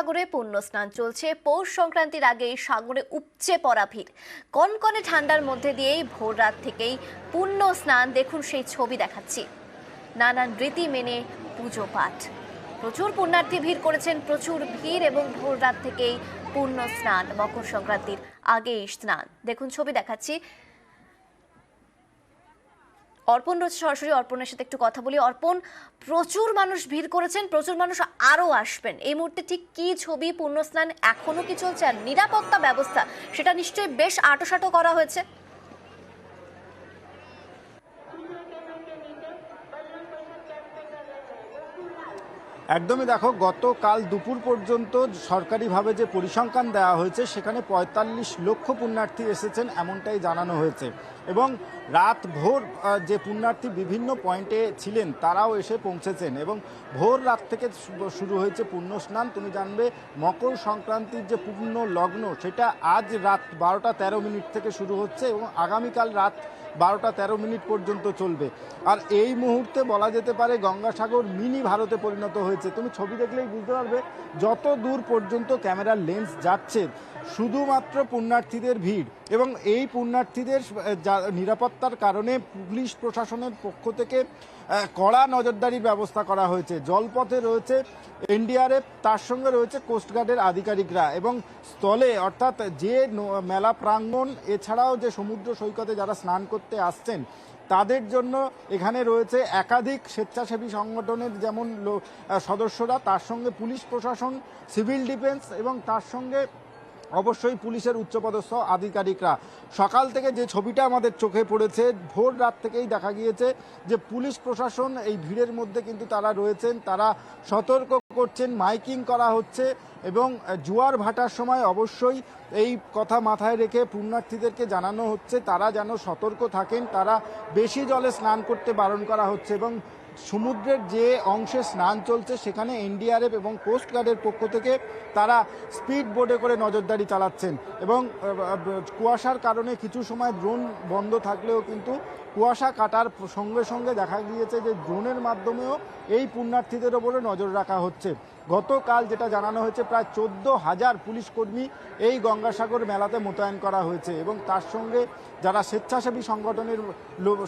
গঙ্গাসাগরে পুণ্য স্নান চলছে। পৌষ সংক্রান্তির আগেই সাগরে উপচে পড়া ভিড়। কনকনে ঠান্ডার মধ্যে দিয়েই ভোর রাত থেকেই পুণ্য স্নান। দেখুন সেই ছবি দেখাচ্ছি। নানান রীতি মেনে পুজো পাঠ। প্রচুর পুণ্যার্থী ভিড় করেছেন, প্রচুর ভিড়, এবং ভোর রাত থেকেই পুণ্য স্নান। মকর সংক্রান্তির আগেই স্নান। দেখুন ছবি দেখাচ্ছি। অর্পণ রয়েছে সরাসরি, অর্পণের সাথে একটু কথা বলি। অর্পণ, প্রচুর মানুষ ভিড় করেছেন, প্রচুর মানুষ আরো আসবেন। এই মুহূর্তে ঠিক কি ছবি? পুণ্যস্নান এখনো কি চলছে? আর নিরাপত্তা ব্যবস্থা সেটা নিশ্চয়ই বেশ আঁটোসাঁটো করা হয়েছে। একদমই, দেখো, গতকাল দুপুর পর্যন্ত সরকারিভাবে যে পরিসংখ্যান দেওয়া হয়েছে সেখানে ৪৫ লক্ষ পুণ্যার্থী এসেছেন এমনটাই জানানো হয়েছে। এবং রাত ভোর যে পুণ্যার্থী বিভিন্ন পয়েন্টে ছিলেন তারাও এসে পৌঁছেছেন। এবং ভোর রাত থেকে শুরু হয়েছে পুণ্যস্নান। তুমি জানবে, মকর সংক্রান্তির যে পূর্ণ লগ্ন সেটা আজ রাত ১২টা ১৩ মিনিট থেকে শুরু হচ্ছে এবং আগামীকাল রাত ১২টা ১৩ মিনিট পর্যন্ত চলবে। আর এই মুহূর্তে বলা যেতে পারে গঙ্গাসাগর মিনি ভারতে পরিণত হয়েছে। তুমি ছবি দেখলেই বুঝতে পারবে, যত দূর পর্যন্ত ক্যামেরার লেন্স যাচ্ছে শুধুমাত্র পুণ্যার্থীদের ভিড়। এবং এই পুণ্যার্থীদের নিরাপত্তার কারণে পুলিশ প্রশাসনের পক্ষ থেকে কড়া নজরদারির ব্যবস্থা করা হয়েছে। জলপথে রয়েছে এনডিআরএফ, তার সঙ্গে রয়েছে কোস্টগার্ডের আধিকারিকরা। এবং স্থলে অর্থাৎ যে মেলা প্রাঙ্গণ এছাড়াও যে সমুদ্র সৈকতে যারা স্নান করতে আসছেন তাদের জন্য এখানে রয়েছে একাধিক স্বেচ্ছাসেবী সংগঠনের যেমন সদস্যরা, তার সঙ্গে পুলিশ প্রশাসন, সিভিল ডিফেন্স এবং তার সঙ্গে অবশ্যই পুলিশের উচ্চপদস্থ আধিকারিকরা। সকাল থেকে যে ছবিটা আমাদের চোখে পড়েছে, ভোর রাত থেকেই দেখা গিয়েছে যে পুলিশ প্রশাসন এই ভিড়ের মধ্যে কিন্তু তারা রয়েছেন, তারা সতর্ক করছেন, মাইকিং করা হচ্ছে। এবং জোয়ার ভাটার সময় অবশ্যই এই কথা মাথায় রেখে পুণ্যার্থীদেরকে জানানো হচ্ছে তারা যেন সতর্ক থাকেন, তারা বেশি জলে স্নান করতে বারণ করা হচ্ছে। এবং সমুদ্রের যে অংশে স্নান চলছে সেখানে এনডিআরএফ এবং কোস্টগার্ডের পক্ষ থেকে তারা স্পিড বোটে করে নজরদারি চালাচ্ছেন। এবং কুয়াশার কারণে কিছু সময় ড্রোন বন্ধ থাকলেও কিন্তু কুয়াশা কাটার সঙ্গে সঙ্গে দেখা গিয়েছে যে ড্রোনের মাধ্যমেও এই পুণ্যার্থীদের ওপরে নজর রাখা হচ্ছে। গতকাল যেটা জানানো হয়েছে, প্রায় ১৪,০০০ পুলিশ কর্মী এই গঙ্গাসাগর মেলাতে মোতায়েন করা হয়েছে। এবং তার সঙ্গে যারা স্বেচ্ছাসেবী সংগঠনের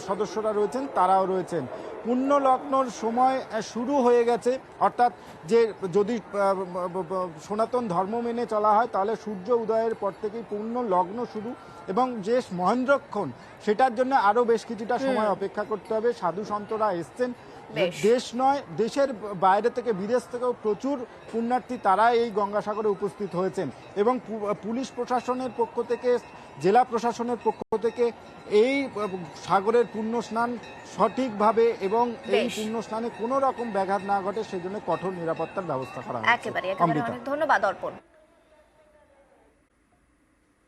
সদস্যরা রয়েছেন তারাও রয়েছেন। পুণ্য লগ্নর সময় শুরু হয়ে গেছে, অর্থাৎ যে যদি সনাতন ধর্ম মেনে চলা হয় তাহলে সূর্য উদয়ের পর থেকেই পুণ্য লগ্ন শুরু। এবং যে মহেন্দ্রক্ষণ সেটার জন্য আরও বেশ কিছুটা সময় অপেক্ষা করতে হবে। সাধু সন্তরা এসছেন, দেশ নয় দেশের বাইরে থেকে, বিদেশ থেকেও প্রচুর পুণ্যার্থী তারা এই গঙ্গাসাগরে উপস্থিত হয়েছেন। এবং পুলিশ প্রশাসনের পক্ষ থেকে, জেলা প্রশাসনের পক্ষ থেকে এই সাগরের পুণ্য স্নান সঠিকভাবে এবং এই পুণ্য স্নানে কোনো রকম ব্যাঘাত না ঘটে সেজন্য কঠোর নিরাপত্তার ব্যবস্থা করা হয়েছে। একেবারে ধন্যবাদ অর্পণ।